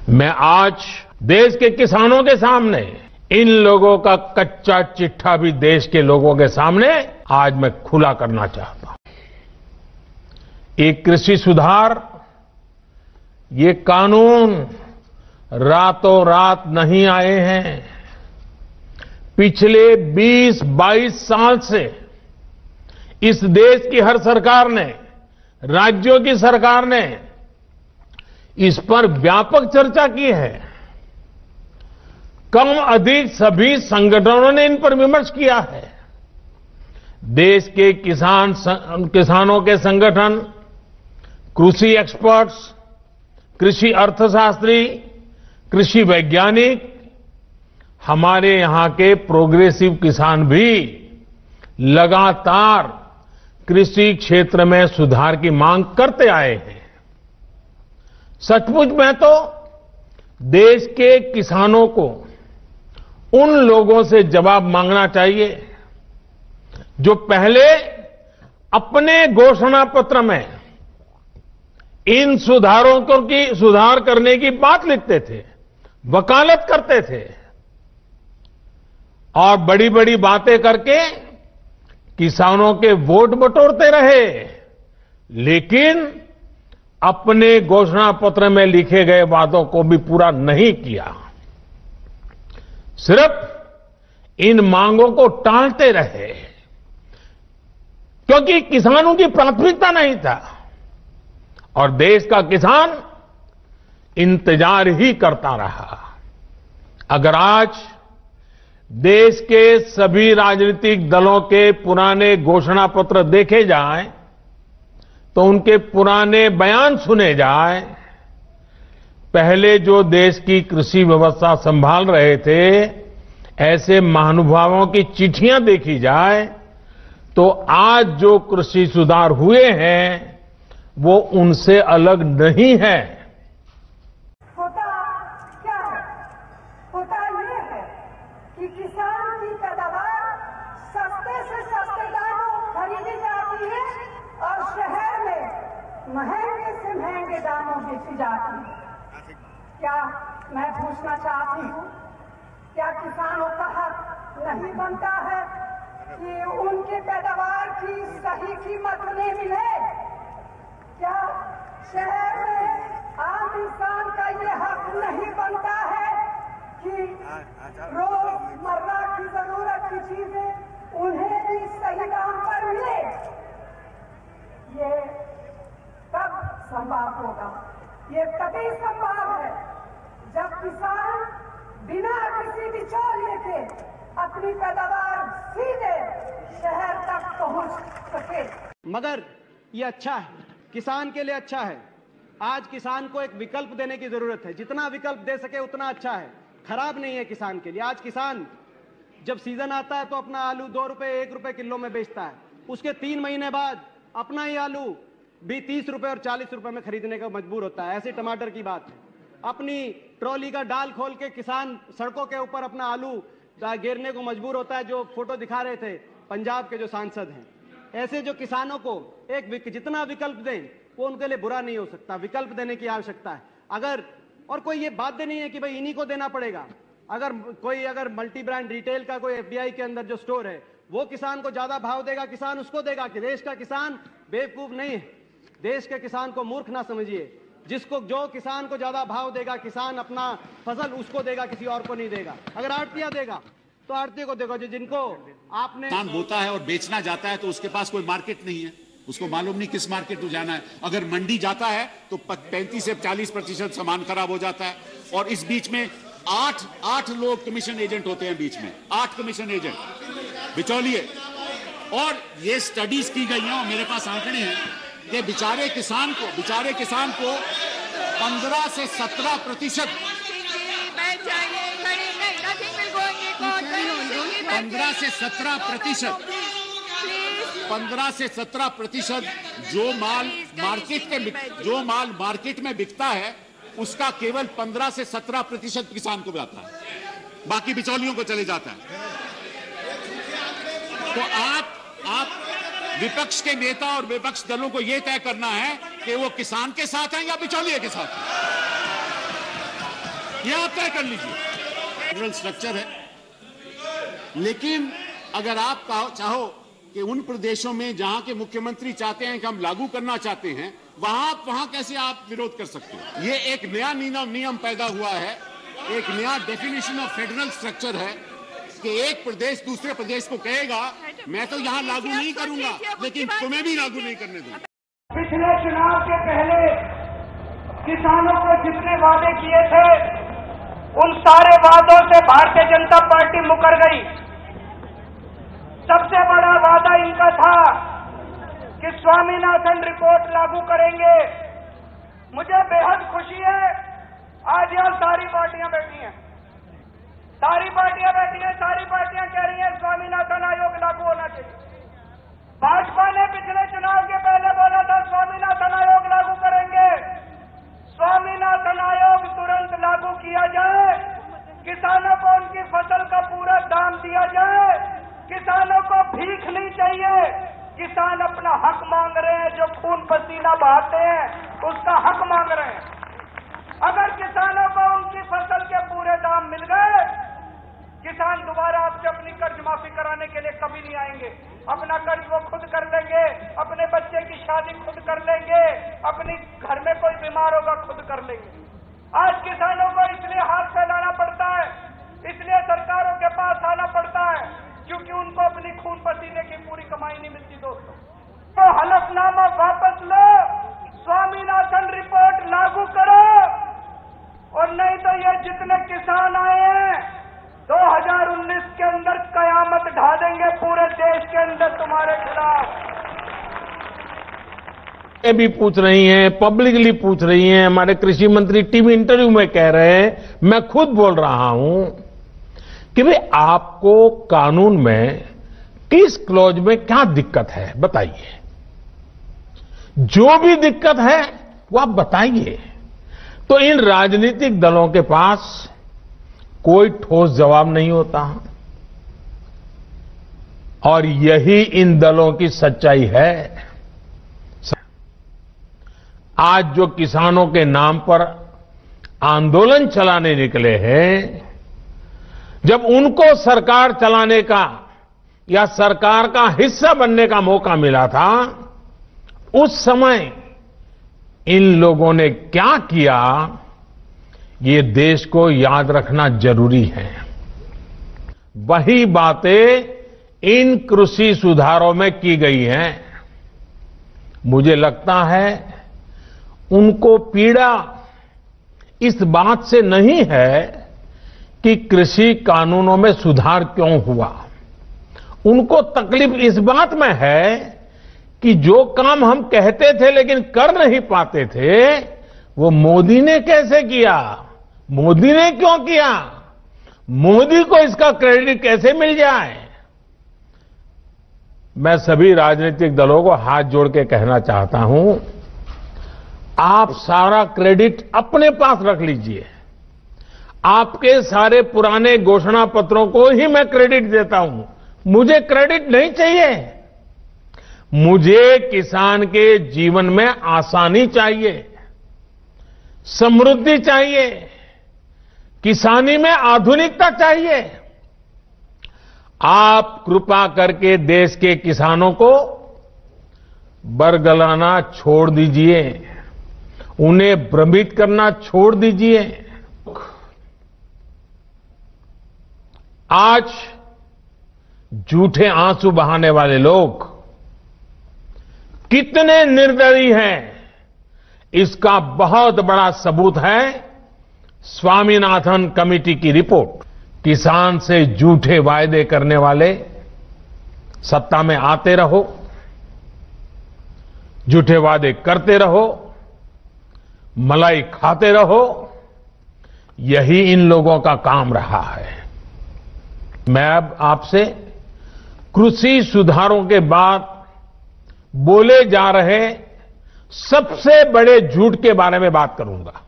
मैं आज देश के किसानों के सामने इन लोगों का कच्चा चिट्ठा भी देश के लोगों के सामने आज मैं खुला करना चाहता हूं। ये कृषि सुधार, ये कानून रातों रात नहीं आए हैं। पिछले 20-22 साल से इस देश की हर सरकार ने, राज्यों की सरकार ने इस पर व्यापक चर्चा की है। कम अधिक सभी संगठनों ने इन पर विमर्श किया है। देश के किसानों के संगठन, कृषि एक्सपर्ट्स, कृषि अर्थशास्त्री, कृषि वैज्ञानिक, हमारे यहां के प्रोग्रेसिव किसान भी लगातार कृषि क्षेत्र में सुधार की मांग करते आए हैं। सचमुच में तो देश के किसानों को उन लोगों से जवाब मांगना चाहिए जो पहले अपने घोषणा पत्र में इन सुधार करने की बात लिखते थे, वकालत करते थे और बड़ी बड़ी बातें करके किसानों के वोट बटोरते रहे, लेकिन अपने घोषणा पत्र में लिखे गए वादों को भी पूरा नहीं किया। सिर्फ इन मांगों को टालते रहे क्योंकि किसानों की प्राथमिकता नहीं था और देश का किसान इंतजार ही करता रहा। अगर आज देश के सभी राजनीतिक दलों के पुराने घोषणा पत्र देखे जाएं तो उनके पुराने बयान सुने जाएं, पहले जो देश की कृषि व्यवस्था संभाल रहे थे ऐसे महानुभावों की चिट्ठियां देखी जाए तो आज जो कृषि सुधार हुए हैं वो उनसे अलग नहीं है। होता क्या है? होता ये है कि किसान की पैदावार सस्ते से सस्ते दामों खरीदी जाती है और शहर में महंगे से महंगे दामों बेची जाती है। क्या मैं पूछना चाहती हूँ, क्या किसानों का हक नहीं बनता है कि उनके पैदावार की सही कीमत उन्हें मिले? क्या शहर में आम इंसान का ये हक नहीं बनता है कि रोजमर्रा की जरूरत की चीजें उन्हें भी सही दाम पर मिले? ये तब संभव होगा, ये तभी संभव है जब किसान बिना किसी बिचौलिए के अपनी पैदावार सीधे शहर तक पहुंच सके। मगर ये अच्छा है, किसान के लिए अच्छा है। आज किसान को एक विकल्प देने की जरूरत है, जितना विकल्प दे सके उतना अच्छा है, खराब नहीं है किसान के लिए। आज किसान जब सीजन आता है तो अपना आलू 2 रुपए 1 रुपए किलो में बेचता है, उसके 3 महीने बाद अपना ही आलू भी 30 रुपए और 40 रुपए में खरीदने का मजबूर होता है। ऐसे टमाटर की बात है। अपनी ट्रॉली का डाल खोल के किसान सड़कों के ऊपर अपना आलू गिरने को मजबूर होता है, जो फोटो दिखा रहे थे पंजाब के जो सांसद हैं। ऐसे जो किसानों को एक जितना विकल्प दें वो उनके लिए बुरा नहीं हो सकता, विकल्प देने की आवश्यकता है। अगर और कोई ये बाध्य नहीं है कि भाई इन्हीं को देना पड़ेगा। अगर मल्टी ब्रांड रिटेल का कोई एफडीआई के अंदर जो स्टोर है वो किसान को ज्यादा भाव देगा, किसान उसको देगा। कि देश का किसान बेवकूफ नहीं है, देश के किसान को मूर्ख ना समझिए। जो किसान को ज्यादा भाव देगा, किसान अपना फसल उसको देगा, किसी और को नहीं देगा। अगर आड़तिया देगा तो आड़तिया को देगा, जिनको आपने किसान बोता है और बेचना जाता है तो उसके पास कोई मार्केट नहीं है, उसको मालूम नहीं किस मार्केट में जाना है। अगर मंडी जाता है तो 35 से 40% सामान खराब हो जाता है। और इस बीच में 8 लोग कमीशन एजेंट होते हैं, बीच में 8 कमीशन एजेंट बिचौलिए। और ये स्टडीज की गई हैं और मेरे पास आंकड़े हैं कि बेचारे किसान को 15 से 17% 15 से 17% जो माल मार्केट में बिकता है उसका केवल 15 से 17% किसान को जाता है, बाकी बिचौलियों को चले जाता है। तो आप विपक्ष के नेता और विपक्ष दलों को यह तय करना है कि वो किसान के साथ हैं या बिचौलिए के साथ हैं। ये आप तय कर लीजिए। फेडरल स्ट्रक्चर है, लेकिन अगर आप चाहो कि उन प्रदेशों में जहां के मुख्यमंत्री चाहते हैं कि हम लागू करना चाहते हैं, वहां कैसे आप विरोध कर सकते हो? ये एक नया नियम पैदा हुआ है, एक नया डेफिनेशन ऑफ फेडरल स्ट्रक्चर है कि एक प्रदेश दूसरे प्रदेश को कहेगा मैं तो यहां लागू नहीं करूंगा, लेकिन तुम्हें भी लागू नहीं करने दूंगा। पिछले चुनाव के पहले किसानों को जितने वादे किए थे, उन सारे वादों से भारतीय जनता पार्टी मुकर गई। सबसे बड़ा वादा इनका था कि स्वामीनाथन रिपोर्ट लागू करेंगे। मुझे बेहद खुशी है, आज यहां सारी पार्टियां बैठी हैं, सारी पार्टियां कह रही हैं स्वामीनाथन आयोग लागू होना चाहिए। भाजपा ने पिछले चुनाव के पहले बोला था स्वामीनाथन आयोग लागू करेंगे। स्वामीनाथन आयोग तुरंत लागू किया जाए, किसानों को उनकी फसल का पूरा दाम दिया जाए, किसानों को भीख नहीं चाहिए। किसान अपना हक मांग रहे हैं, जो खून पसीना बहाते हैं उसका हक मांग रहे हैं। अगर किसानों को उनकी फसल के पूरे दाम मिल गए, किसान दोबारा आपसे अपनी कर्ज माफी कराने के लिए कभी नहीं आएंगे। अपना कर्ज वो खुद कर लेंगे, अपने बच्चे की शादी खुद कर लेंगे, अपनी घर में कोई बीमार होगा खुद कर लेंगे। आज किसानों को इसलिए हाथ फैलाना पड़ता है, इसलिए सरकारों के पास आना पड़ता है, क्योंकि उनको अपनी खून पसीने की पूरी कमाई नहीं मिलती। दोस्तों, तो हलफनामा वापस लो, स्वामीनाथन रिपोर्ट लागू करो, और नहीं तो ये जितने किसान आए हैं 2019 के अंदर कयामत ढा देंगे पूरे देश के अंदर तुम्हारे खिलाफ। ये भी पूछ रही हैं, पब्लिकली पूछ रही हैं, हमारे कृषि मंत्री टीवी इंटरव्यू में कह रहे हैं, मैं खुद बोल रहा हूं कि भाई आपको कानून में किस क्लॉज में क्या दिक्कत है बताइए। जो भी दिक्कत है वो आप बताइए। तो इन राजनीतिक दलों के पास कोई ठोस जवाब नहीं होता, और यही इन दलों की सच्चाई है। आज जो किसानों के नाम पर आंदोलन चलाने निकले हैं, जब उनको सरकार चलाने का या सरकार का हिस्सा बनने का मौका मिला था, उस समय इन लोगों ने क्या किया, ये देश को याद रखना जरूरी है। वही बातें इन कृषि सुधारों में की गई हैं। मुझे लगता है उनको पीड़ा इस बात से नहीं है कि कृषि कानूनों में सुधार क्यों हुआ। उनको तकलीफ इस बात में है कि जो काम हम कहते थे लेकिन कर नहीं पाते थे, वो मोदी ने कैसे किया, मोदी ने क्यों किया, मोदी को इसका क्रेडिट कैसे मिल जाए। मैं सभी राजनीतिक दलों को हाथ जोड़ के कहना चाहता हूं, आप सारा क्रेडिट अपने पास रख लीजिए। आपके सारे पुराने घोषणा पत्रों को ही मैं क्रेडिट देता हूं, मुझे क्रेडिट नहीं चाहिए। मुझे किसान के जीवन में आसानी चाहिए, समृद्धि चाहिए, किसानी में आधुनिकता चाहिए। आप कृपा करके देश के किसानों को बरगलाना छोड़ दीजिए, उन्हें भ्रमित करना छोड़ दीजिए। आज झूठे आंसू बहाने वाले लोग कितने निर्दयी हैं, इसका बहुत बड़ा सबूत है स्वामीनाथन कमेटी की रिपोर्ट। किसान से झूठे वायदे करने वाले सत्ता में आते रहो, झूठे वादे करते रहो, मलाई खाते रहो, यही इन लोगों का काम रहा है। मैं अब आपसे कृषि सुधारों के बाद बोले जा रहे सबसे बड़े झूठ के बारे में बात करूंगा।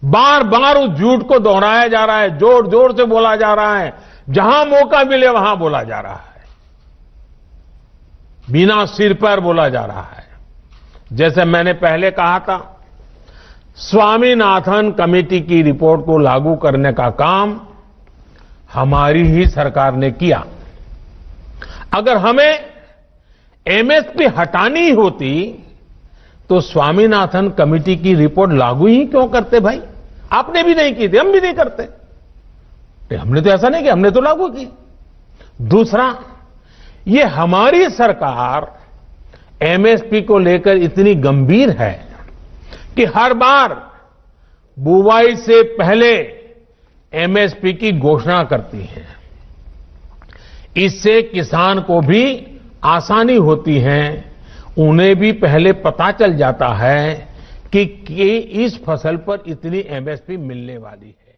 बार बार उस झूठ को दोहराया जा रहा है, जोर जोर से बोला जा रहा है, जहां मौका मिले वहां बोला जा रहा है, बिना सिर पर बोला जा रहा है। जैसे मैंने पहले कहा था, स्वामीनाथन कमेटी की रिपोर्ट को लागू करने का काम हमारी ही सरकार ने किया। अगर हमें एमएसपी हटानी होती तो स्वामीनाथन कमेटी की रिपोर्ट लागू ही क्यों करते भाई? आपने भी नहीं की थी, हम भी नहीं करते। हमने तो ऐसा नहीं किया, हमने तो लागू की। दूसरा, ये हमारी सरकार एमएसपी को लेकर इतनी गंभीर है कि हर बार बुवाई से पहले एमएसपी की घोषणा करती है। इससे किसान को भी आसानी होती है, उन्हें भी पहले पता चल जाता है कि इस फसल पर इतनी एमएसपी मिलने वाली है।